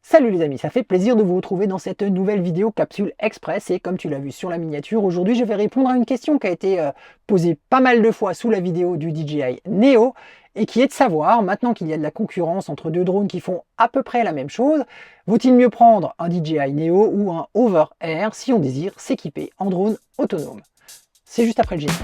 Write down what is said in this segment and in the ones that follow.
Salut les amis, ça fait plaisir de vous retrouver dans cette nouvelle vidéo Capsule Express et comme tu l'as vu sur la miniature, aujourd'hui je vais répondre à une question qui a été posée pas mal de fois sous la vidéo du DJI Neo et qui est de savoir, maintenant qu'il y a de la concurrence entre deux drones qui font à peu près la même chose, vaut-il mieux prendre un DJI Neo ou un Hover Air si on désire s'équiper en drone autonome? C'est juste après le générique.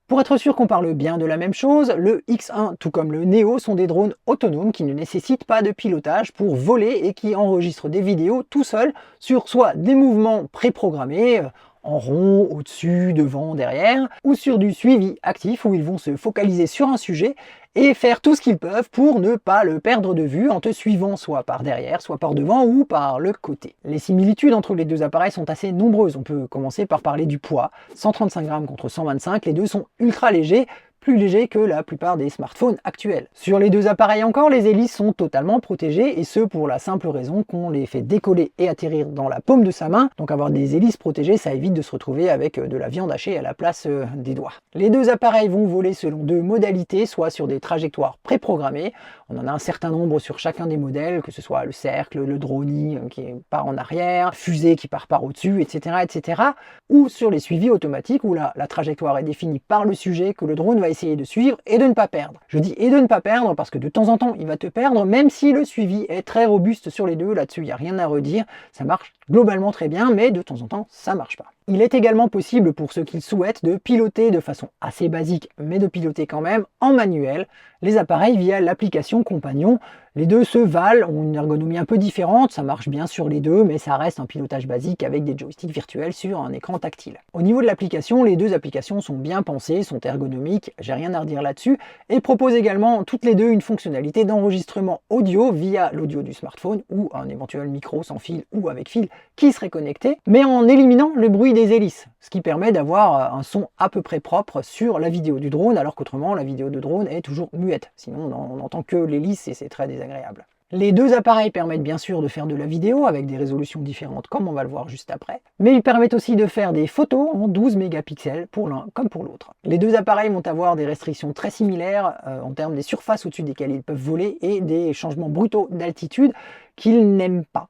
Pour être sûr qu'on parle bien de la même chose, le X1 tout comme le Neo sont des drones autonomes qui ne nécessitent pas de pilotage pour voler et qui enregistrent des vidéos tout seuls sur soit des mouvements préprogrammés, en rond, au-dessus, devant, derrière, ou sur du suivi actif où ils vont se focaliser sur un sujet et faire tout ce qu'ils peuvent pour ne pas le perdre de vue en te suivant soit par derrière, soit par devant ou par le côté. Les similitudes entre les deux appareils sont assez nombreuses. On peut commencer par parler du poids. 135 grammes contre 125, les deux sont ultra légers, plus léger que la plupart des smartphones actuels. Sur les deux appareils encore, les hélices sont totalement protégées et ce pour la simple raison qu'on les fait décoller et atterrir dans la paume de sa main. Donc avoir des hélices protégées, ça évite de se retrouver avec de la viande hachée à la place des doigts. Les deux appareils vont voler selon deux modalités, soit sur des trajectoires préprogrammées. On en a un certain nombre sur chacun des modèles, que ce soit le cercle, le droni qui part en arrière, fusée qui part par au-dessus, etc., etc. Ou sur les suivis automatiques où la trajectoire est définie par le sujet que le drone va essayer de suivre et de ne pas perdre. Je dis et de ne pas perdre parce que de temps en temps il va te perdre, même si le suivi est très robuste sur les deux, là-dessus il n'y a rien à redire, ça marche globalement très bien, mais de temps en temps ça marche pas. Il est également possible pour ceux qui souhaitent de piloter de façon assez basique, mais de piloter quand même en manuel les appareils via l'application Compagnon. Les deux se valent, ont une ergonomie un peu différente, ça marche bien sur les deux, mais ça reste un pilotage basique avec des joysticks virtuels sur un écran tactile. Au niveau de l'application, les deux applications sont bien pensées, sont ergonomiques, j'ai rien à redire là-dessus, et proposent également toutes les deux une fonctionnalité d'enregistrement audio via l'audio du smartphone ou un éventuel micro sans fil ou avec fil qui serait connecté, mais en éliminant le bruit des hélices, ce qui permet d'avoir un son à peu près propre sur la vidéo du drone, alors qu'autrement la vidéo de drone est toujours muette, sinon on n'entend que l'hélice et c'est très désagréable. Les deux appareils permettent bien sûr de faire de la vidéo avec des résolutions différentes comme on va le voir juste après, mais ils permettent aussi de faire des photos en 12 mégapixels pour l'un comme pour l'autre. Les deux appareils vont avoir des restrictions très similaires en termes des surfaces au-dessus desquelles ils peuvent voler et des changements brutaux d'altitude qu'ils n'aiment pas.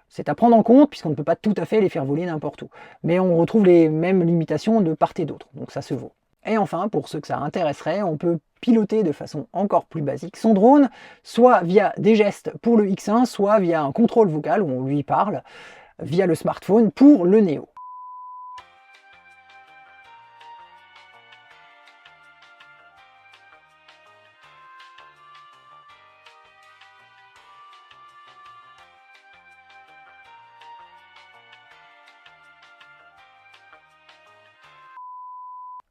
C'est à prendre en compte puisqu'on ne peut pas tout à fait les faire voler n'importe où. Mais on retrouve les mêmes limitations de part et d'autre, donc ça se vaut. Et enfin, pour ceux que ça intéresserait, on peut piloter de façon encore plus basique son drone, soit via des gestes pour le X1, soit via un contrôle vocal où on lui parle, via le smartphone pour le Neo.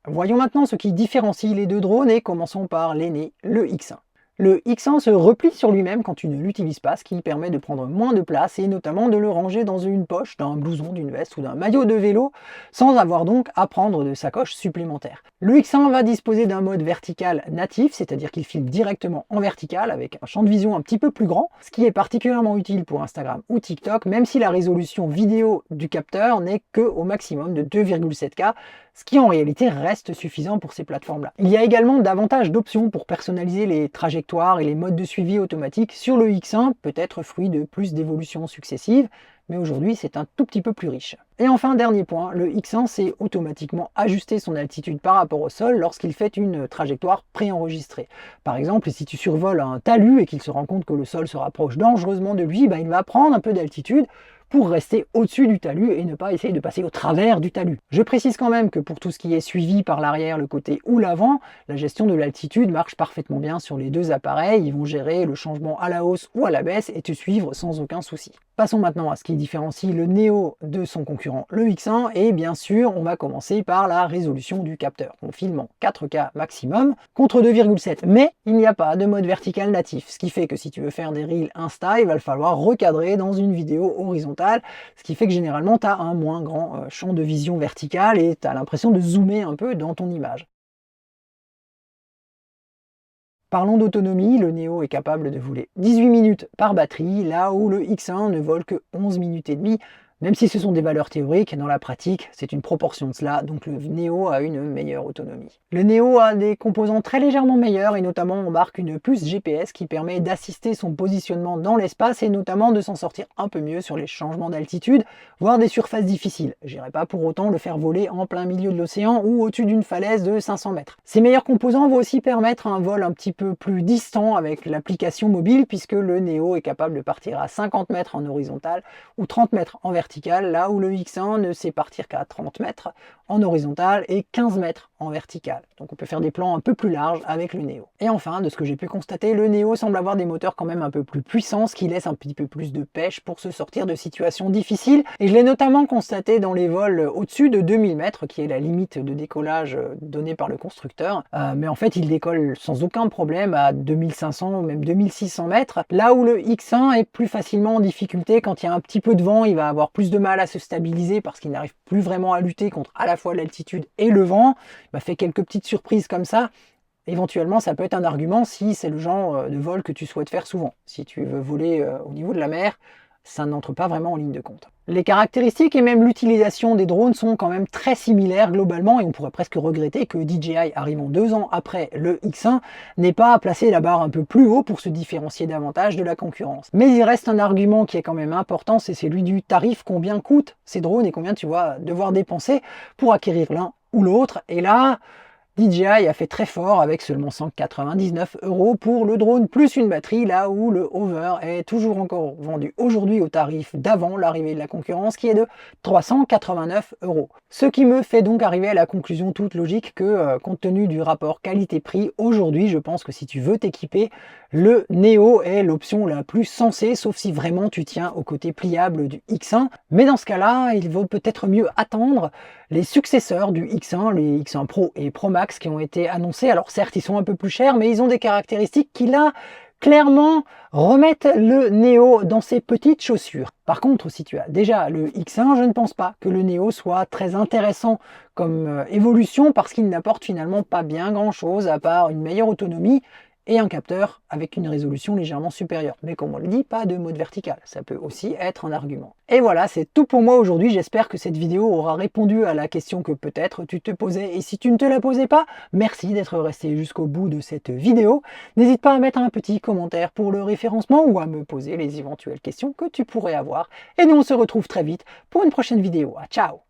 Voyons maintenant ce qui différencie les deux drones et commençons par l'aîné, le X1. Le X1 se replie sur lui-même quand tu ne l'utilises pas, ce qui permet de prendre moins de place et notamment de le ranger dans une poche d'un blouson, d'une veste ou d'un maillot de vélo sans avoir donc à prendre de sacoche supplémentaire. Le X1 va disposer d'un mode vertical natif, c'est-à-dire qu'il filme directement en vertical avec un champ de vision un petit peu plus grand, ce qui est particulièrement utile pour Instagram ou TikTok, même si la résolution vidéo du capteur n'est que au maximum de 2,7K, ce qui en réalité reste suffisant pour ces plateformes-là. Il y a également davantage d'options pour personnaliser les trajectoires et les modes de suivi automatiques sur le X1, peut-être fruit de plus d'évolutions successives, mais aujourd'hui c'est un tout petit peu plus riche. Et enfin, dernier point, le X1 sait automatiquement ajuster son altitude par rapport au sol lorsqu'il fait une trajectoire préenregistrée. Par exemple, si tu survoles un talus et qu'il se rend compte que le sol se rapproche dangereusement de lui, il va prendre un peu d'altitude pour rester au-dessus du talus et ne pas essayer de passer au travers du talus. Je précise quand même que pour tout ce qui est suivi par l'arrière, le côté ou l'avant, la gestion de l'altitude marche parfaitement bien sur les deux appareils, ils vont gérer le changement à la hausse ou à la baisse et te suivre sans aucun souci. Passons maintenant à ce qui différencie le Neo de son concurrent le X1 et bien sûr on va commencer par la résolution du capteur. On filme en 4K maximum contre 2,7 mais il n'y a pas de mode vertical natif, ce qui fait que si tu veux faire des reels Insta, il va falloir recadrer dans une vidéo horizontale, ce qui fait que généralement tu as un moins grand champ de vision vertical et tu as l'impression de zoomer un peu dans ton image. Parlons d'autonomie, le Neo est capable de voler 18 minutes par batterie, là où le X1 ne vole que 11 minutes et demie Même si ce sont des valeurs théoriques, dans la pratique, c'est une proportion de cela, donc le Neo a une meilleure autonomie. Le Neo a des composants très légèrement meilleurs et notamment embarque une puce GPS qui permet d'assister son positionnement dans l'espace et notamment de s'en sortir un peu mieux sur les changements d'altitude, voire des surfaces difficiles. J'irai pas pour autant le faire voler en plein milieu de l'océan ou au-dessus d'une falaise de 500 mètres. Ces meilleurs composants vont aussi permettre un vol un petit peu plus distant avec l'application mobile puisque le Neo est capable de partir à 50 mètres en horizontal ou 30 mètres en vertical, là où le X1 ne sait partir qu'à 30 mètres en horizontal et 15 mètres en vertical. Donc on peut faire des plans un peu plus larges avec le Neo. Et enfin, de ce que j'ai pu constater, le Neo semble avoir des moteurs quand même un peu plus puissants, ce qui laisse un petit peu plus de pêche pour se sortir de situations difficiles. Et je l'ai notamment constaté dans les vols au-dessus de 2000 mètres, qui est la limite de décollage donnée par le constructeur. Mais en fait, il décolle sans aucun problème à 2500 ou même 2600 mètres, là où le X1 est plus facilement en difficulté. Quand il y a un petit peu de vent, il va avoir plus de mal à se stabiliser parce qu'il n'arrive plus vraiment à lutter contre à la fois l'altitude et le vent. Il m'a fait quelques petites surprises comme ça. Éventuellement, ça peut être un argument si c'est le genre de vol que tu souhaites faire souvent. Si tu veux voler au niveau de la mer, ça n'entre pas vraiment en ligne de compte. Les caractéristiques et même l'utilisation des drones sont quand même très similaires globalement et on pourrait presque regretter que DJI, arrivant 2 ans après le X1, n'ait pas placé la barre un peu plus haut pour se différencier davantage de la concurrence. Mais il reste un argument qui est quand même important, c'est celui du tarif, combien coûtent ces drones et combien tu vas devoir dépenser pour acquérir l'un ou l'autre. Et là, DJI a fait très fort avec seulement 199 € pour le drone plus une batterie, là où le Hover est toujours encore vendu aujourd'hui au tarif d'avant l'arrivée de la concurrence qui est de 389 €. Ce qui me fait donc arriver à la conclusion toute logique que compte tenu du rapport qualité-prix, aujourd'hui je pense que si tu veux t'équiper, le Neo est l'option la plus sensée, sauf si vraiment tu tiens au côté pliable du X1. Mais dans ce cas-là, il vaut peut-être mieux attendre les successeurs du X1, les X1 Pro et Pro Max qui ont été annoncés. Alors certes, ils sont un peu plus chers, mais ils ont des caractéristiques qui là, clairement, remettent le Neo dans ses petites chaussures. Par contre, si tu as déjà le X1, je ne pense pas que le Neo soit très intéressant comme évolution parce qu'il n'apporte finalement pas bien grand-chose à part une meilleure autonomie et un capteur avec une résolution légèrement supérieure. Mais comme on le dit, pas de mode vertical. Ça peut aussi être un argument. Et voilà, c'est tout pour moi aujourd'hui. J'espère que cette vidéo aura répondu à la question que peut-être tu te posais. Et si tu ne te la posais pas, merci d'être resté jusqu'au bout de cette vidéo. N'hésite pas à mettre un petit commentaire pour le référencement ou à me poser les éventuelles questions que tu pourrais avoir. Et nous, on se retrouve très vite pour une prochaine vidéo. Ciao!